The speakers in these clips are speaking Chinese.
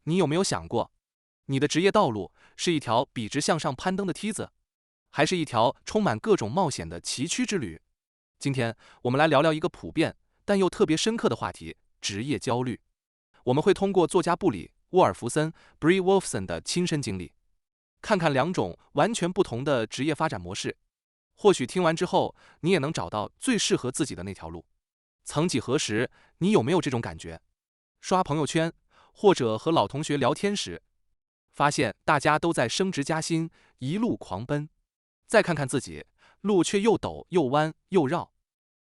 你有没有想过，你的职业道路是一条笔直向上攀登的梯子，还是一条充满各种冒险的崎岖之旅？今天我们来聊聊一个普遍但又特别深刻的话题——职业焦虑。我们会通过作家布里·沃尔弗森 （Brie Wolfson） 的亲身经历，看看两种完全不同的职业发展模式。或许听完之后，你也能找到最适合自己的那条路。曾几何时，你有没有这种感觉？刷朋友圈，或者和老同学聊天时，发现大家都在升职加薪，一路狂奔，再看看自己，路却又陡又弯又绕，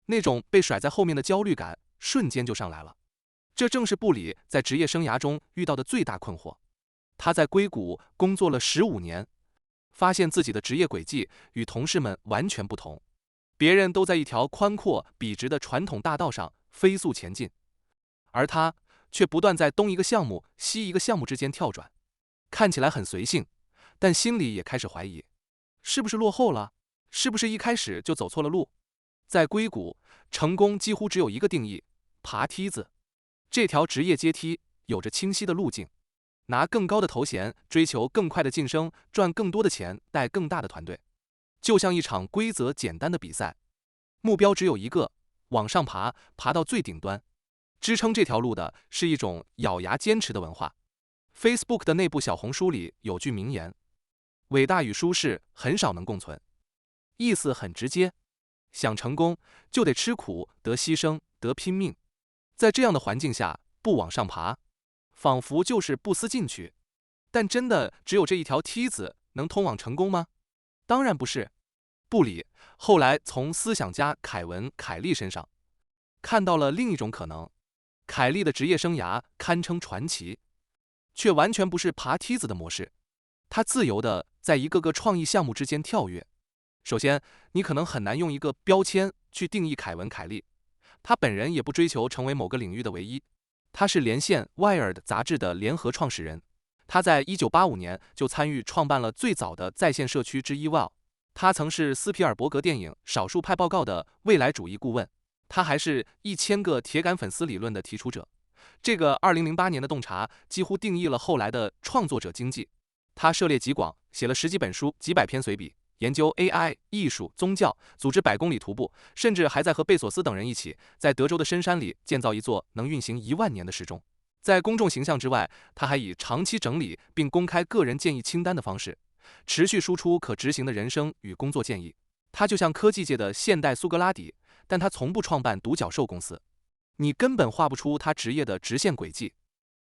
那种被甩在后面的焦虑感瞬间就上来了。这正是布里在职业生涯中遇到的最大困惑。他在硅谷工作了15年，发现自己的职业轨迹与同事们完全不同。别人都在一条宽阔笔直的传统大道上飞速前进，而他却不断在东一个项目西一个项目之间跳转，看起来很随性，但心里也开始怀疑，是不是落后了？是不是一开始就走错了路？在硅谷，成功几乎只有一个定义：爬梯子。这条职业阶梯有着清晰的路径，拿更高的头衔，追求更快的晋升，赚更多的钱，带更大的团队。就像一场规则简单的比赛，目标只有一个：往上爬，爬到最顶端。支撑这条路的是一种咬牙坚持的文化。Facebook 的内部小红书里有句名言：伟大与舒适很少能共存。意思很直接，想成功就得吃苦，得牺牲，得拼命。在这样的环境下，不往上爬，仿佛就是不思进取。但真的只有这一条梯子能通往成功吗？当然不是。布里后来从思想家凯文·凯利身上看到了另一种可能。凯利的职业生涯堪称传奇，却完全不是爬梯子的模式。他自由地在一个个创意项目之间跳跃。首先，你可能很难用一个标签去定义凯文·凯利。他本人也不追求成为某个领域的唯一。他是连线 Wired 杂志的联合创始人。他在1985年就参与创办了最早的在线社区之一 Well。他曾是斯皮尔伯格电影《少数派报告》的未来主义顾问。他还是1000个铁杆粉丝理论的提出者。这个2008年的洞察几乎定义了后来的创作者经济。他涉猎极广，写了10几本书、几百篇随笔，研究 AI、艺术、宗教，组织100公里徒步，甚至还在和贝索斯等人一起，在德州的深山里建造一座能运行1万年的时钟。在公众形象之外，他还以长期整理并公开个人建议清单的方式，持续输出可执行的人生与工作建议。他就像科技界的现代苏格拉底，但他从不创办独角兽公司。你根本画不出他职业的直线轨迹。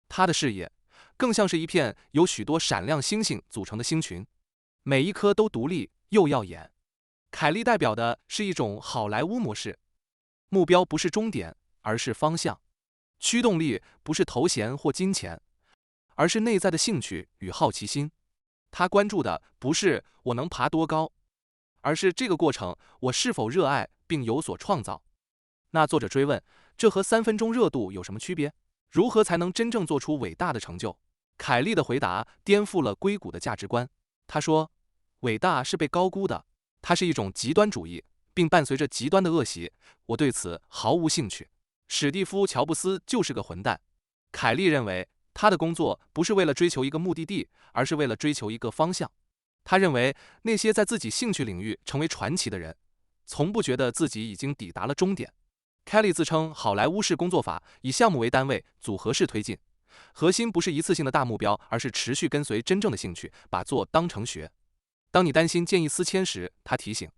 他的事业更像是一片由许多闪亮星星组成的星群，每一颗都独立又耀眼。凯利代表的是一种好莱坞模式，目标不是终点，而是方向；驱动力不是头衔或金钱，而是内在的兴趣与好奇心。他关注的不是我能爬多高，而是这个过程我是否热爱并有所创造。那作者追问，这和3分钟热度有什么区别？如何才能真正做出伟大的成就？凯利的回答颠覆了硅谷的价值观。他说，伟大是被高估的，它是一种极端主义，并伴随着极端的恶习，我对此毫无兴趣。史蒂夫·乔布斯就是个混蛋。凯利认为，他的工作不是为了追求一个目的地，而是为了追求一个方向。他认为，那些在自己兴趣领域成为传奇的人，从不觉得自己已经抵达了终点。Kelly 自称好莱坞式工作法，以项目为单位，组合式推进。核心不是一次性的大目标，而是持续跟随真正的兴趣，把做当成学。当你担心见异思迁时，他提醒，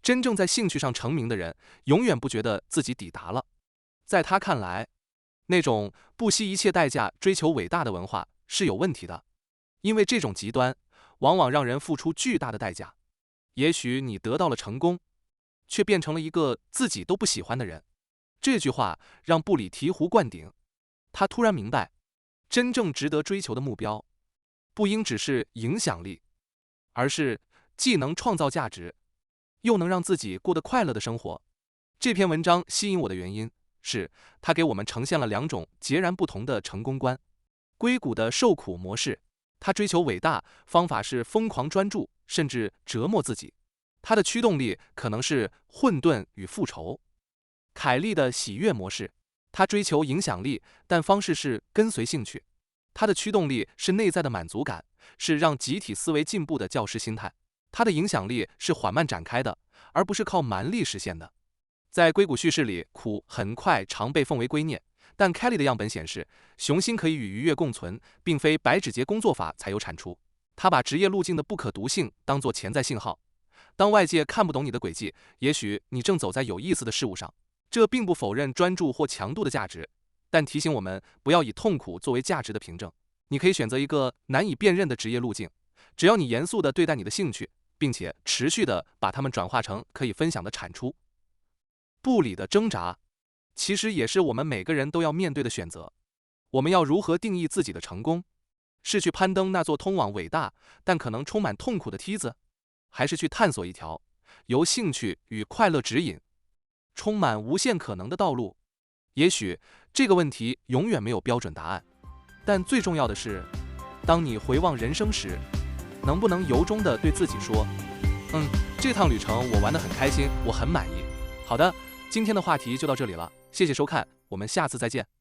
真正在兴趣上成名的人，永远不觉得自己抵达了。在他看来，那种不惜一切代价追求伟大的文化是有问题的，因为这种极端往往让人付出巨大的代价。也许你得到了成功，却变成了一个自己都不喜欢的人。这句话让布里醍醐灌顶，他突然明白，真正值得追求的目标，不应只是影响力，而是既能创造价值，又能让自己过得快乐的生活。这篇文章吸引我的原因是，它给我们呈现了2种截然不同的成功观。硅谷的受苦模式，他追求伟大，方法是疯狂专注，甚至折磨自己。他的驱动力可能是混沌与复仇。凯利的喜悦模式，他追求影响力，但方式是跟随兴趣。它的驱动力是内在的满足感，是让集体思维进步的教师心态。它的影响力是缓慢展开的，而不是靠蛮力实现的。在硅谷叙事里，苦很快常被奉为圭臬，但 Kelly 的样本显示，雄心可以与愉悦共存，并非白纸节工作法才有产出。他把职业路径的不可读性当作潜在信号。当外界看不懂你的轨迹，也许你正走在有意思的事物上。这并不否认专注或强度的价值，但提醒我们不要以痛苦作为价值的凭证。你可以选择一个难以辨认的职业路径，只要你严肃地对待你的兴趣，并且持续地把它们转化成可以分享的产出。不理的挣扎，其实也是我们每个人都要面对的选择。我们要如何定义自己的成功？是去攀登那座通往伟大但可能充满痛苦的梯子，还是去探索一条由兴趣与快乐指引、充满无限可能的道路？也许这个问题永远没有标准答案，但最重要的是，当你回望人生时，能不能由衷地对自己说，这趟旅程我玩得很开心，我很满意。好的，今天的话题就到这里了，谢谢收看，我们下次再见。